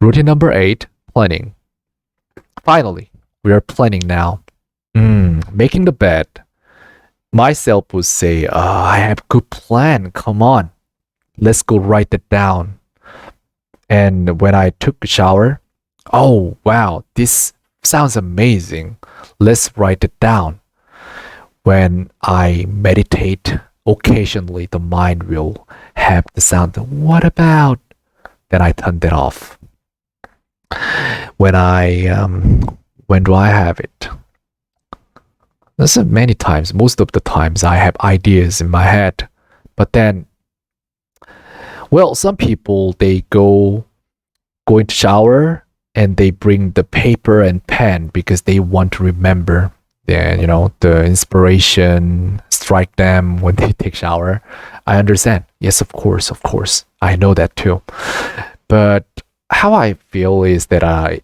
Routine number 8, planning. Finally, we are planning now. Making the bed. Myself would say, I have good plan. Come on, let's go write it down. And when I took a shower, oh wow, this sounds amazing. Let's write it down. When I meditate, occasionally the mind will have the sound, what about? Then I turn that off. When when do I have it? That's many times. Most of the times I have ideas in my head, but then, well, some people they go into shower and they bring the paper and pen because they want to remember. Then the inspiration strike them when they take shower. I understand. Yes, of course, of course. I know that too. But how I feel is that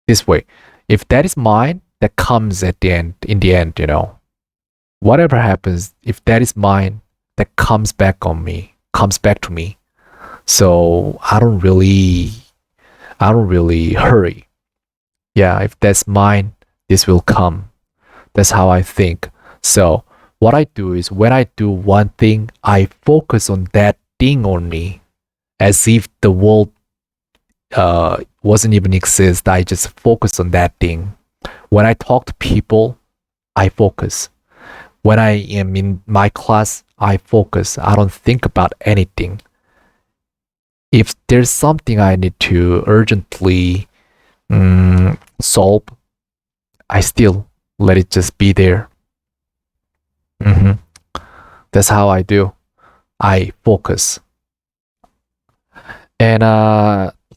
this way. If that is mine, that comes at the end. In the end, whatever happens, if that is mine, that comes back on me, comes back to me. So I don't really hurry. Yeah, if that's mine, this will come. That's how I think. So what I do is when I do one thing, I focus on that thing only, as if the world wasn't even exist. I just focus on that thing. When I talk to people, I focus. When I am in my class, I focus. I don't think about anything. If there's something I need to urgently solve, I still let it just be there. hmm That's how I do. I focus. And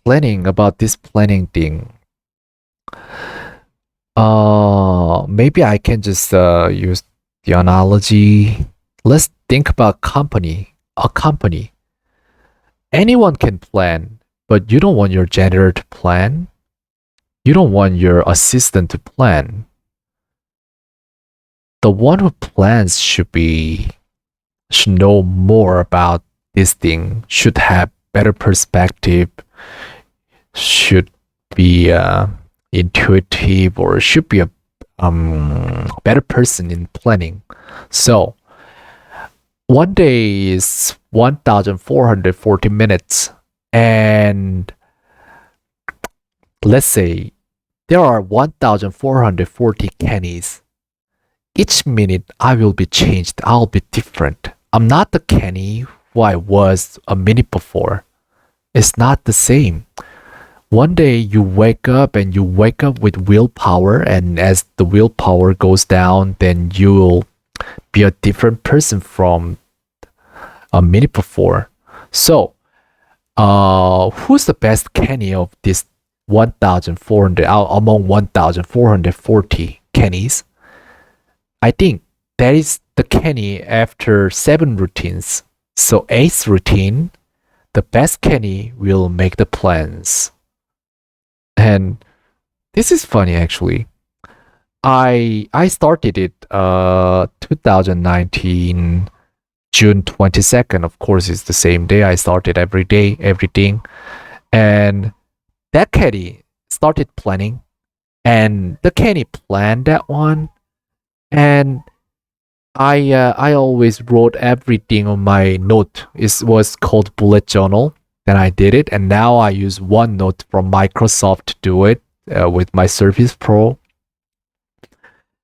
planning about this planning thing. Maybe I can just use the analogy. Let's think about company. A company. Anyone can plan, but you don't want your janitor to plan. You don't want your assistant to plan. The one who plans should know more about this thing, should have better perspective, should be intuitive, or should be a better person in planning. So one day is 1440 minutes, and let's say there are 1440 Kennys. Each minute I will be changed. I'll be different. I'm not the Kenny who I was a minute before. It's not the same. One day you wake up and you wake up with willpower, and as the willpower goes down, then you'll be a different person from a minute before. So, who's the best Kenny of this 1,400 among 1,440 Kennys? I think that is the Kenny after 7 routines. So 8th routine, the best Kenny will make the plans. And this is funny actually. I started it 2019 June 22nd. Of course, it's the same day. I started every day, everything. And that Kenny started planning, and the Kenny planned that one. And I always wrote everything on my note. It was called bullet journal. Then I did it, and now I use OneNote from Microsoft to do it with my Surface Pro.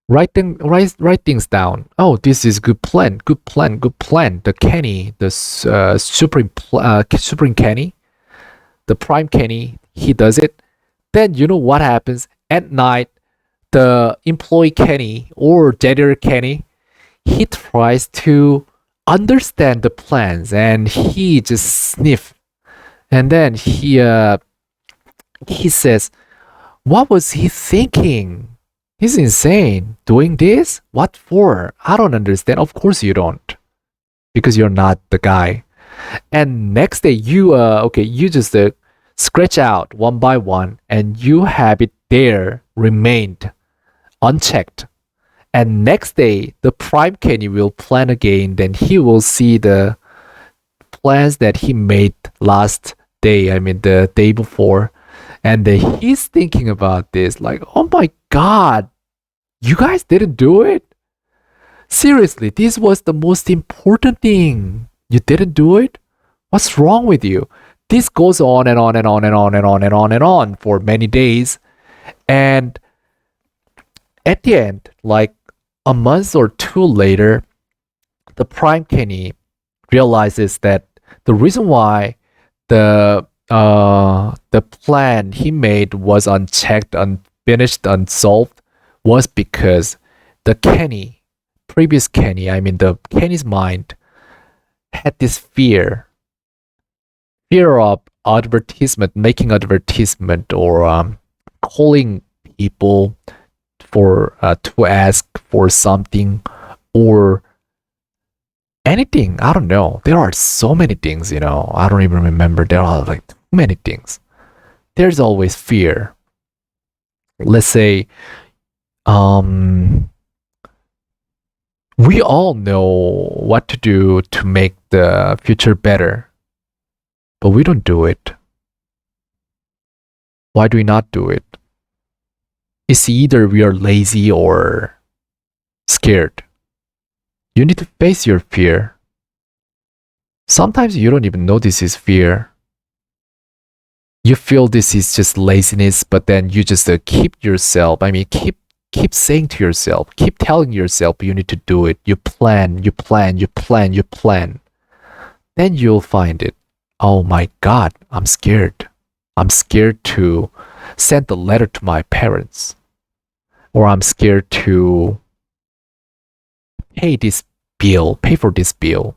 Write things down. Oh, this is good plan, good plan, good plan. The Kenny, the Supreme Kenny, the Prime Kenny, he does it. Then you know what happens at night? The employee Kenny or janitor Kenny, he tries to understand the plans and he just sniff, and then he says, "What was he thinking? He's insane. Doing this? What for? I don't understand." Of course you don't, because you're not the guy. And next day you just scratch out one by one, and you have it there remained unchecked. And next day, the Prime Kenny will plan again. Then he will see the plans that he made last day. I mean, the day before. And then he's thinking about this, like, oh my god, you guys didn't do it? Seriously, this was the most important thing. You didn't do it? What's wrong with you? This goes on and on and on and on and on and on and on for many days. And at the end, like a month or two later, the Prime Kenny realizes that the reason why the plan he made was unchecked, unfinished, unsolved was because the Kenny, previous Kenny, I mean the Kenny's mind had this fear of advertisement, making advertisement or calling people for to ask for something or anything. I don't know. There are so many things, you know. I don't even remember. There are like too many things. There's always fear. Let's say, um, we all know what to do to make the future better, but we don't do it. Why do we not do it? It's either we are lazy or scared. You need to face your fear. Sometimes you don't even know this is fear. You feel this is just laziness, but then you just keep yourself. I mean, keep saying to yourself, keep telling yourself you need to do it. You plan, you plan, you plan, you plan. Then you'll find it. Oh my God, I'm scared. I'm scared to send a letter to my parents, or I'm scared to pay this bill, pay for this bill.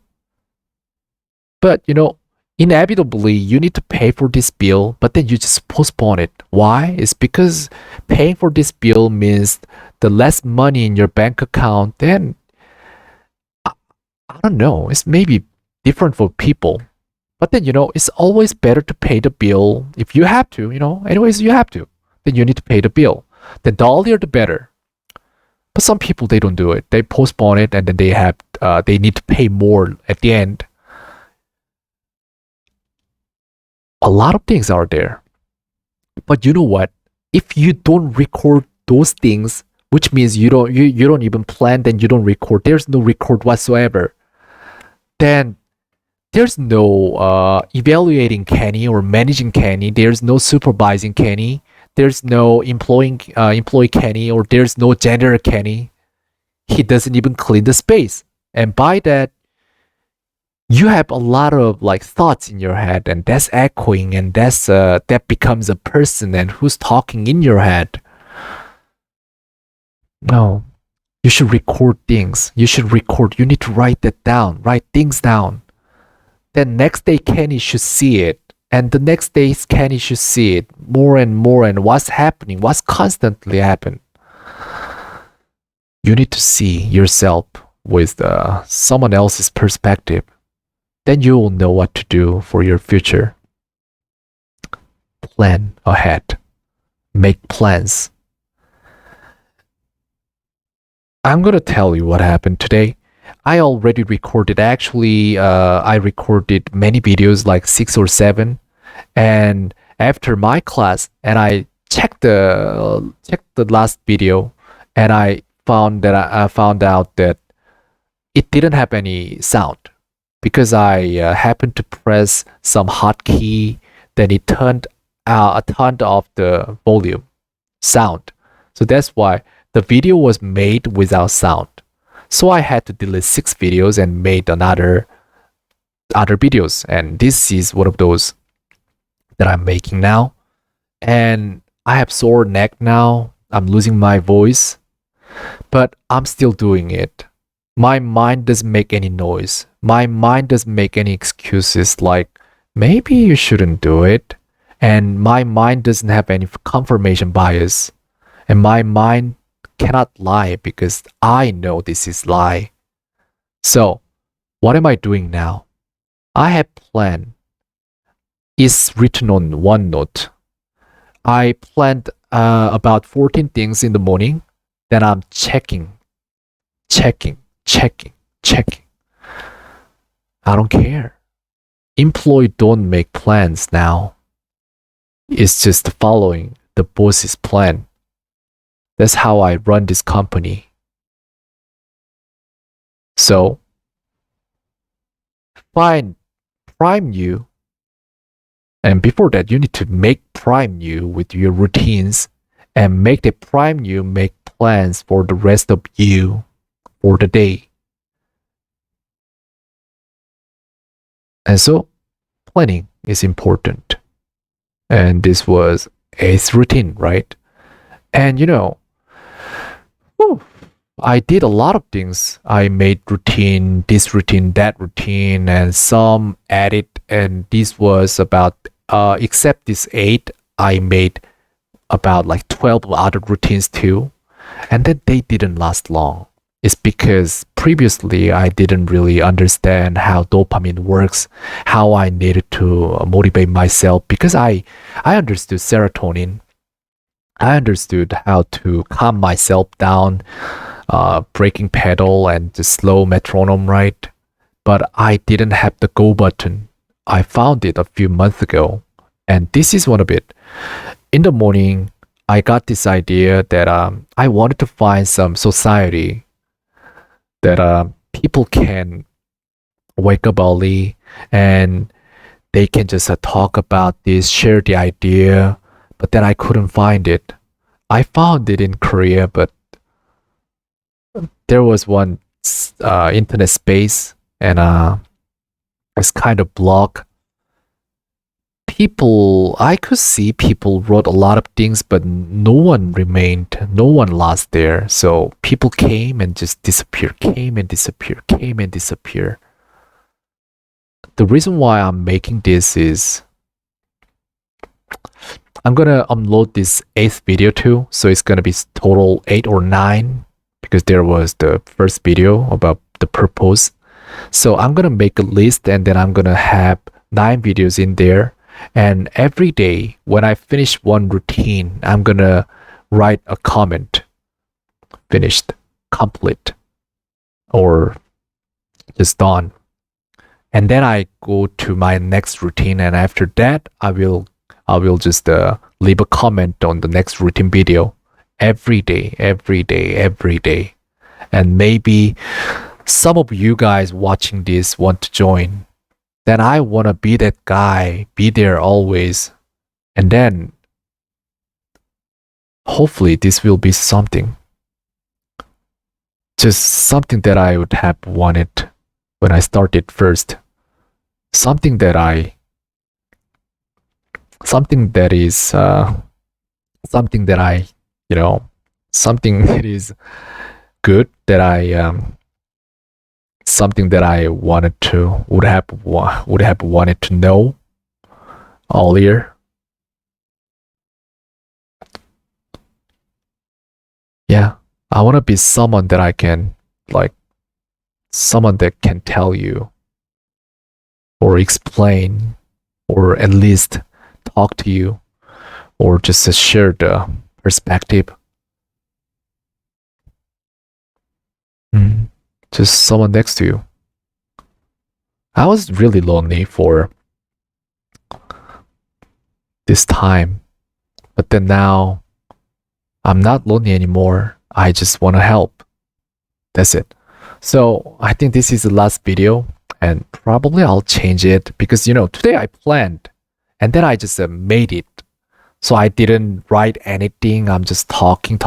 But you know, inevitably you need to pay for this bill, but then you just postpone it. Why? It's because paying for this bill means the less money in your bank account. Then I, I don't know. It's maybe different for people. But then you know, it's always better to pay the bill if you have to. You know, anyways, you have to. Then you need to pay the bill. Then the earlier the better. But some people they don't do it. They postpone it, and then they need to pay more at the end. A lot of things are there. But you know what? If you don't record those things, which means you don't even plan, then you don't record. There's no record whatsoever. Then there's no evaluating Kenny or managing Kenny. There's no supervising Kenny. There's no employee Kenny, or there's no janitor Kenny. He doesn't even clean the space. And by that, you have a lot of like thoughts in your head, and that's echoing, and that becomes a person and who's talking in your head. No, you should record things. You should record. You need to write that down. Write things down. Then next day Kenny should see it. And the next day Kenny should see it more and more, and what's happening, what's constantly happening. You need to see yourself with someone else's perspective. Then you will know what to do for your future. Plan ahead. Make plans. I'm gonna tell you what happened today. I already recorded, actually, I recorded many videos, like 6 or 7. And after my class, and I checked the last video, and I found out that it didn't have any sound because I happened to press some hotkey. Then it turned off the volume sound. So that's why the video was made without sound. So I had to delete 6 videos and made other videos. And this is one of those that I'm making now. And I have sore neck now. I'm losing my voice, but I'm still doing it. My mind doesn't make any noise. My mind doesn't make any excuses like maybe you shouldn't do it. And my mind doesn't have any confirmation bias. And my mind cannot lie because I know this is lie. So, what am I doing now? I have plan. It's written on OneNote. I planned about 14 things in the morning. Then I'm checking. I don't care. Employee don't make plans now. It's just following the boss's plan. That's how I run this company. So find prime you, and before that you need to make prime you with your routines, and make the prime you make plans for the rest of you for the day. And so planning is important. And this was eighth routine, right? And whew, I did a lot of things. I made routine, this routine, that routine, and some added. And this was about, except this eight, I made about like 12 other routines too. And then they didn't last long. It's because previously I didn't really understand how dopamine works, how I needed to motivate myself, because I understood serotonin. I understood how to calm myself down, braking pedal and the slow metronome, right? But I didn't have the go button. I found it a few months ago, and this is one of it. In the morning, I got this idea that I wanted to find some society that people can wake up early and they can just talk about this, share the idea, but then I couldn't find it. I found it in Korea, but there was one internet space, and it's kind of block. People, I could see people wrote a lot of things, but no one remained, no one last there. So people came and just disappeared, came and disappeared, came and disappeared. The reason why I'm making this is I'm gonna upload this eighth video too, so it's gonna be total 8 or 9, because there was the first video about the purpose. So I'm gonna make a list, and then I'm gonna have 9 videos in there. And every day when I finish one routine, I'm gonna write a comment: finished, complete, or just done. And then I go to my next routine, and after that I will just leave a comment on the next routine video every day, every day, every day. And maybe some of you guys watching this want to join. Then I want to be that guy, be there always. And then hopefully this will be something. Just something that I would have wanted when I started first. Something that is something that I, something that is good, that I something that I would have wanted to know earlier. Yeah, I want to be someone that I can, like, someone that can tell you or explain, or at least talk to you, or just share the perspective. Just someone next to you. I was really lonely for this time, but then now I'm not lonely anymore. I just want to help. That's it. So I think this is the last video, and probably I'll change it because today I planned and then I just made it. So I didn't write anything. I'm just talking.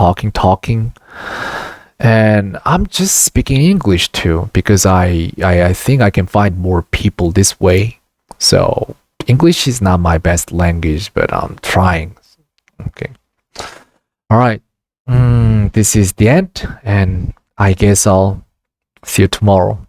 And I'm just speaking English too, because I think I can find more people this way. So English is not my best language, but I'm trying. Okay. All right. This is the end, and I guess I'll see you tomorrow.